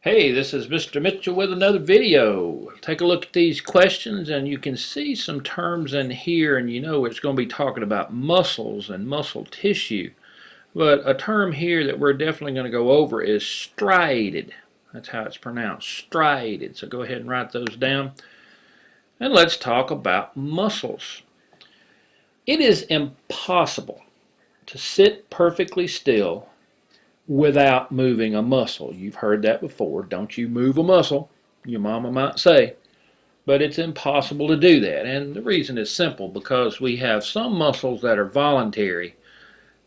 Hey, this is Mr. Mitchell with another video. Take a look at these questions and you can see some terms in here, and you know it's going to be talking about muscles and muscle tissue. But a term here that we're definitely going to go over is striated. That's how it's pronounced, striated. So go ahead and write those down. And let's talk about muscles. It is impossible to sit perfectly still without moving a muscle. You've heard that before. Don't you move a muscle, your mama might say. But it's impossible to do that. And the reason is simple, because we have some muscles that are voluntary,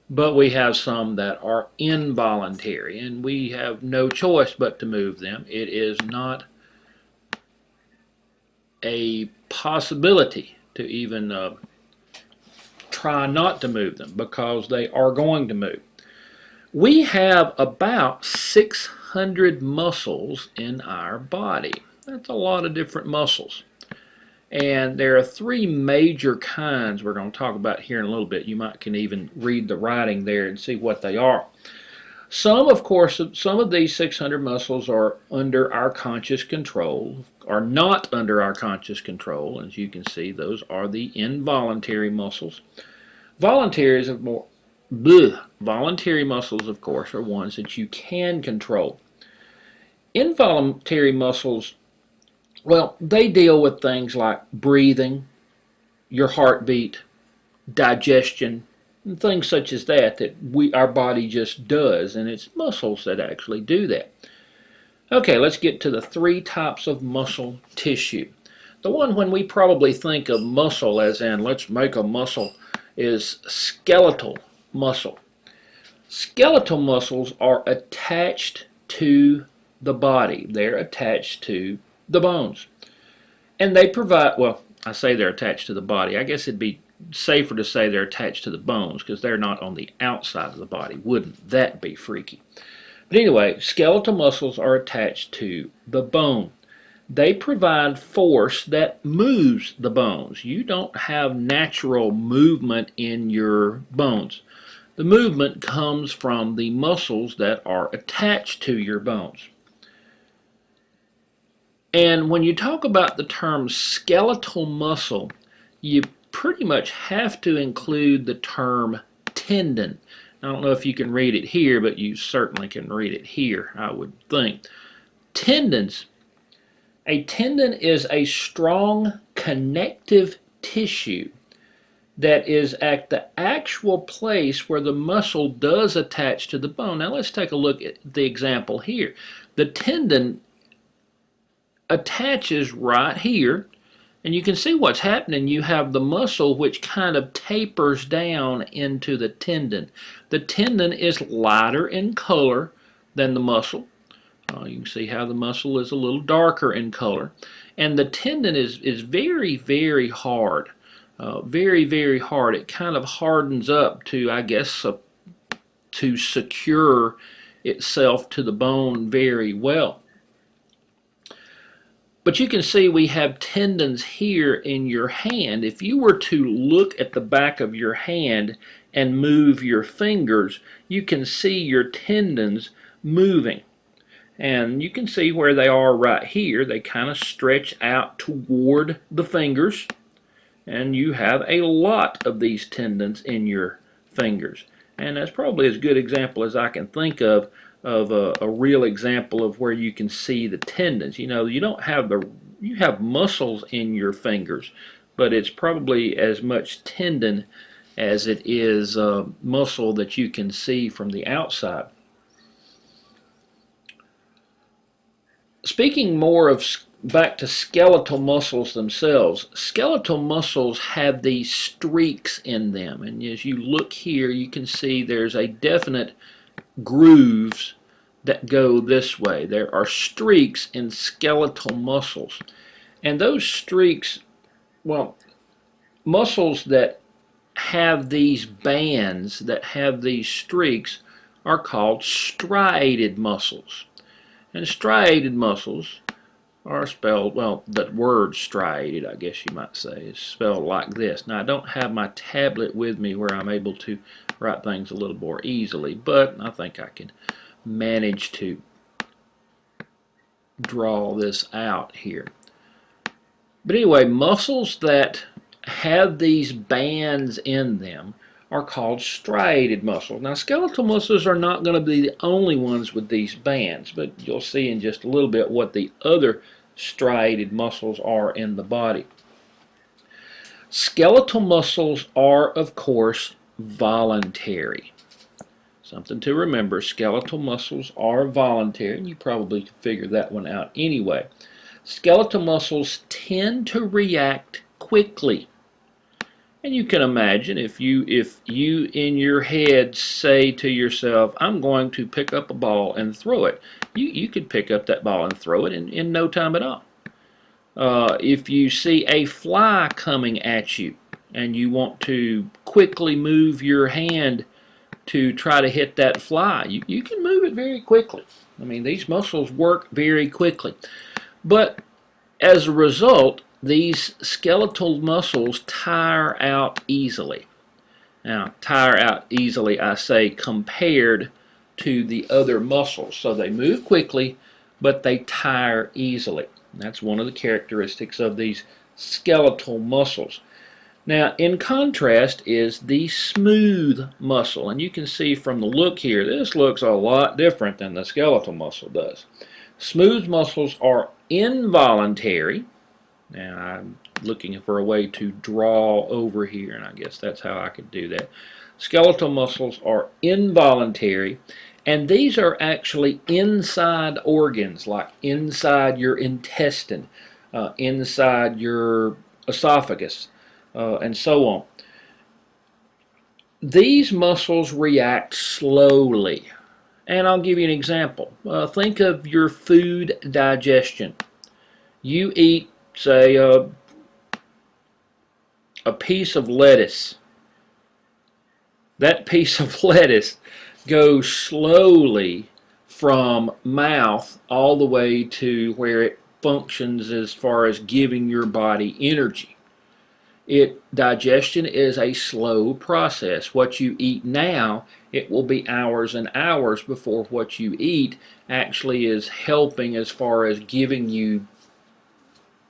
but we have some that are involuntary, and we have no choice but to move them. It is not a possibility to even try not to move them, because they are going to move. We have about 600 muscles in our body. That's a lot of different muscles. And there are three major kinds we're going to talk about here in a little bit. You can even read the writing there and see what they are. Some of these 600 muscles are under our conscious control, are not under our conscious control. As you can see, those are the involuntary muscles. Voluntary muscles, of course, are ones that you can control. Involuntary muscles, well, they deal with things like breathing, your heartbeat, digestion, and things such as that our body just does, and it's muscles that actually do that. Okay, let's get to the three types of muscle tissue. The one when we probably think of muscle as in let's make a muscle is skeletal muscle. Skeletal muscles are attached to the body. They're attached to the bones. And they provide, well, I say they're attached to the body. I guess it'd be safer to say they're attached to the bones, because they're not on the outside of the body. Wouldn't that be freaky? But anyway, skeletal muscles are attached to the bone. They provide force that moves the bones. You don't have natural movement in your bones. The movement comes from the muscles that are attached to your bones. And when you talk about the term skeletal muscle, you pretty much have to include the term tendon. I don't know if you can read it here, but you certainly can read it here, I would think. Tendons. A tendon is a strong connective tissue that is at the actual place where the muscle does attach to the bone. Now let's take a look at the example here. The tendon attaches right here, and you can see what's happening. You have the muscle which kind of tapers down into the tendon. The tendon is lighter in color than the muscle. You can see how the muscle is a little darker in color. And the tendon is very, very hard. Very, very hard. It kind of hardens up to, I guess, to secure itself to the bone very well. But you can see we have tendons here in your hand. If you were to look at the back of your hand and move your fingers, you can see your tendons moving. And you can see where they are right here. They kind of stretch out toward the fingers. And you have a lot of these tendons in your fingers. And that's probably as good example as I can think of a real example of where you can see the tendons. You know, you have muscles in your fingers, but it's probably as much tendon as it is muscle that you can see from the outside. Speaking more of back to skeletal muscles themselves, skeletal muscles have these streaks in them, and as you look here you can see there's a definite grooves that go this way. There are streaks in skeletal muscles, and those streaks, well, muscles that have these bands, that have these streaks, are called striated muscles. And striated muscles are spelled, well, the word striated, I guess you might say, is spelled like this. Now, I don't have my tablet with me where I'm able to write things a little more easily, but I think I can manage to draw this out here. But anyway, muscles that have these bands in them are called striated muscles. Now, skeletal muscles are not going to be the only ones with these bands, but you'll see in just a little bit what the other striated muscles are in the body. Skeletal muscles are, of course, voluntary. Something to remember, skeletal muscles are voluntary, and you probably could figure that one out anyway. Skeletal muscles tend to react quickly. And you can imagine if you in your head say to yourself, I'm going to pick up a ball and throw it, you could pick up that ball and throw it in no time at all. If you see a fly coming at you and you want to quickly move your hand to try to hit that fly, you can move it very quickly. I mean, these muscles work very quickly. But as a result, these skeletal muscles tire out easily. Now, tire out easily, I say, compared to the other muscles. So they move quickly, but they tire easily. That's one of the characteristics of these skeletal muscles. Now, in contrast is the smooth muscle. And you can see from the look here, this looks a lot different than the skeletal muscle does. Smooth muscles are involuntary. Now, I'm looking for a way to draw over here, and I guess that's how I could do that. Skeletal muscles are involuntary, and these are actually inside organs, like inside your intestine, inside your esophagus, and so on. These muscles react slowly. And I'll give you an example. Think of your food digestion. You eat, say, a piece of lettuce. That piece of lettuce goes slowly from mouth all the way to where it functions as far as giving your body energy. Digestion is a slow process. What you eat now, it will be hours and hours before what you eat actually is helping as far as giving you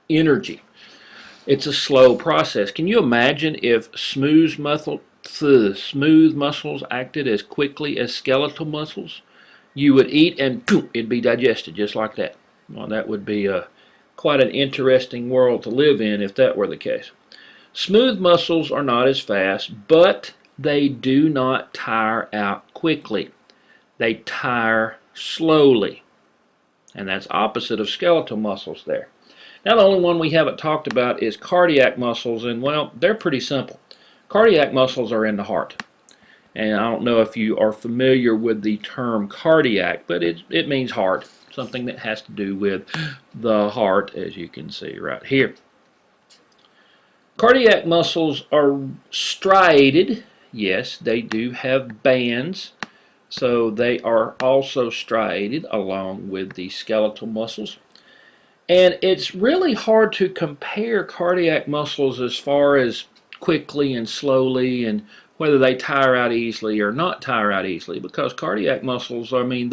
energy. It's a slow process. Can you imagine if smooth muscles acted as quickly as skeletal muscles? You would eat and boom, it'd be digested just like that. Well, that would be quite an interesting world to live in if that were the case. Smooth muscles are not as fast, but they do not tire out quickly. They tire slowly. And that's opposite of skeletal muscles there. Now, the only one we haven't talked about is cardiac muscles, and well, they're pretty simple. Cardiac muscles are in the heart. And I don't know if you are familiar with the term cardiac, but it means heart, something that has to do with the heart, as you can see right here. Cardiac muscles are striated. Yes, they do have bands, so they are also striated along with the skeletal muscles. And it's really hard to compare cardiac muscles as far as quickly and slowly and whether they tire out easily or not tire out easily, because cardiac muscles, I mean,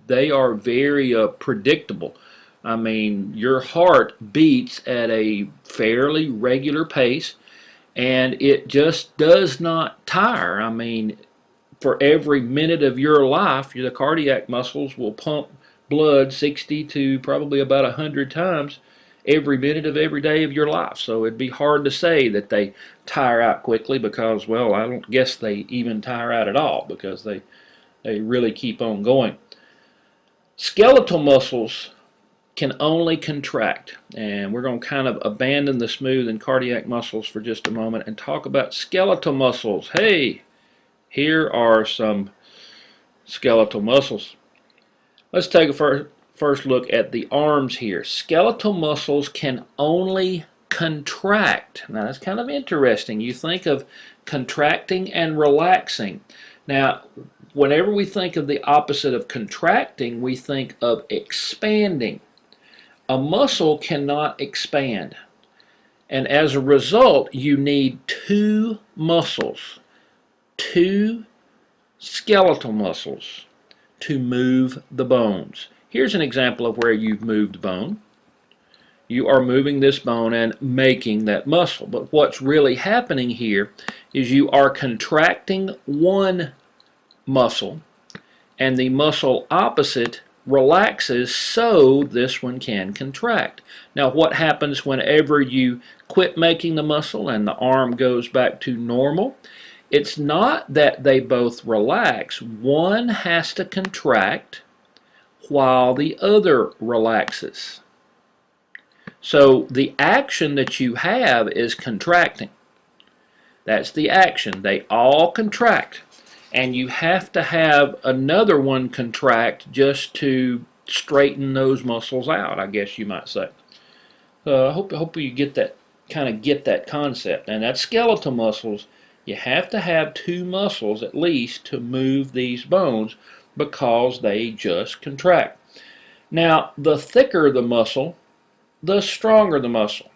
they are very predictable. I mean, your heart beats at a fairly regular pace, and it just does not tire. I mean, for every minute of your life, the cardiac muscles will pump blood 60 to probably about 100 times every minute of every day of your life. So it'd be hard to say that they tire out quickly because, well, I don't guess they even tire out at all because they really keep on going. Skeletal muscles can only contract, and we're going to kind of abandon the smooth and cardiac muscles for just a moment and talk about skeletal muscles. Hey, here are some skeletal muscles. Let's take a first look at the arms here. Skeletal muscles can only contract. Now that's kind of interesting. You think of contracting and relaxing. Now, whenever we think of the opposite of contracting, we think of expanding. A muscle cannot expand, and as a result, you need two muscles, two skeletal muscles, to move the bones. Here's an example of where you've moved bone. You are moving this bone and making that muscle. But what's really happening here is you are contracting one muscle and the muscle opposite relaxes so this one can contract. Now what happens whenever you quit making the muscle and the arm goes back to normal? It's not that they both relax. One has to contract while the other relaxes. So the action that you have is contracting. That's the action. They all contract. And you have to have another one contract just to straighten those muscles out, I guess you might say. I hope you get that concept. And that's skeletal muscles. You have to have two muscles at least to move these bones because they just contract. Now, the thicker the muscle, the stronger the muscle.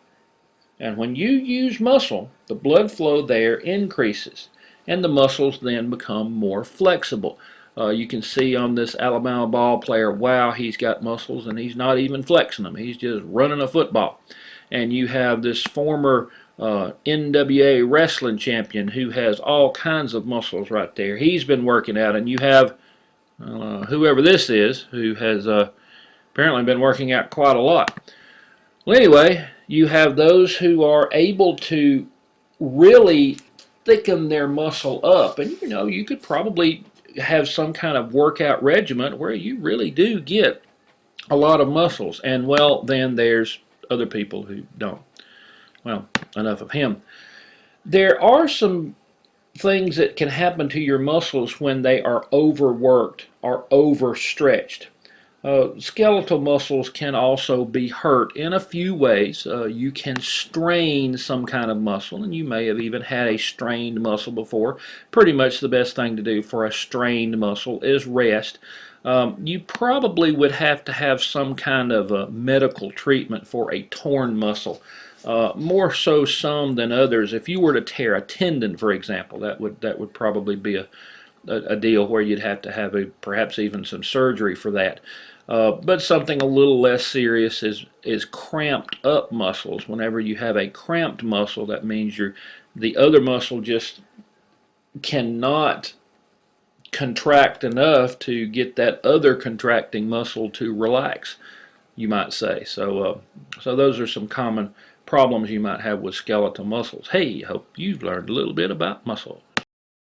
And when you use muscle, the blood flow there increases, and the muscles then become more flexible. You can see on this Alabama ball player, wow, he's got muscles, and he's not even flexing them. He's just running a football. And you have this former NWA wrestling champion who has all kinds of muscles right there. He's been working out, and you have whoever this is who has apparently been working out quite a lot. Well, anyway, you have those who are able to really thicken their muscle up. And you know, you could probably have some kind of workout regimen where you really do get a lot of muscles. And well, then there's other people who don't. Well, enough of him. There are some things that can happen to your muscles when they are overworked or overstretched. Skeletal muscles can also be hurt in a few ways. You can strain some kind of muscle, and you may have even had a strained muscle before. Pretty much the best thing to do for a strained muscle is rest. You probably would have to have some kind of medical treatment for a torn muscle. More so some than others. If you were to tear a tendon, for example, that would probably be a deal where you'd have to have perhaps even some surgery for that. But something a little less serious is cramped up muscles. Whenever you have a cramped muscle, that means the other muscle just cannot contract enough to get that other contracting muscle to relax, you might say. So those are some common problems you might have with skeletal muscles. Hey, hope you've learned a little bit about muscle.